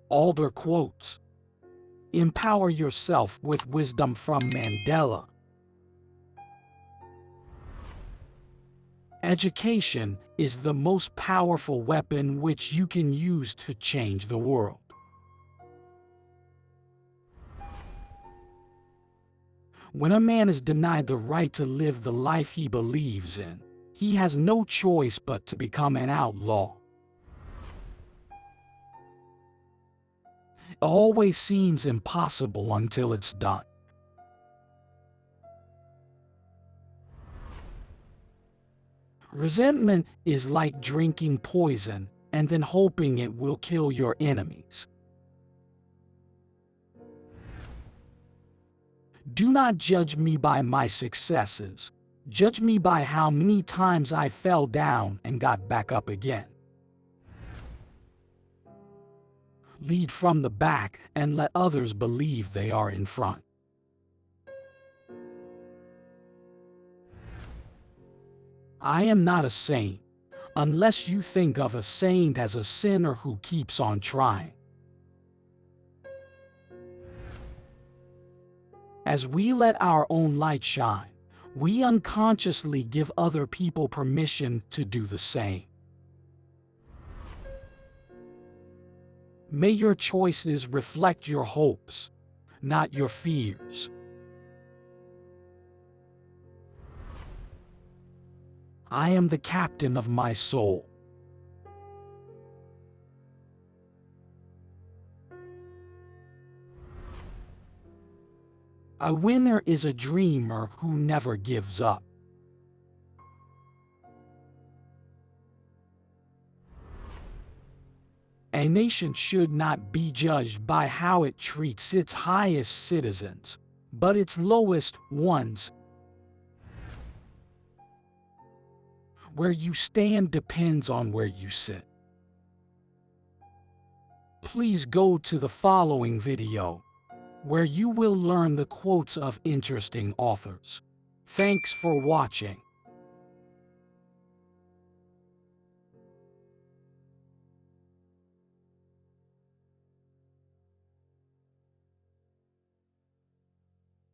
Alder quotes, "Empower yourself with wisdom from Mandela." Education is the most powerful weapon which you can use to change the world. When a man is denied the right to live the life he believes in, he has no choice but to become an outlaw. It always seems impossible until it's done. Resentment is like drinking poison and then hoping it will kill your enemies. Do not judge me by my successes. Judge me by how many times I fell down and got back up again. Lead from the back and let others believe they are in front. I am not a saint, unless you think of a saint as a sinner who keeps on trying. As we let our own light shine, we unconsciously give other people permission to do the same. May your choices reflect your hopes, not your fears. I am the captain of my soul. A winner is a dreamer who never gives up. A nation should not be judged by how it treats its highest citizens, but its lowest ones. Where you stand depends on where you sit. Please go to the following video, where you will learn the quotes of interesting authors. Thanks for watching.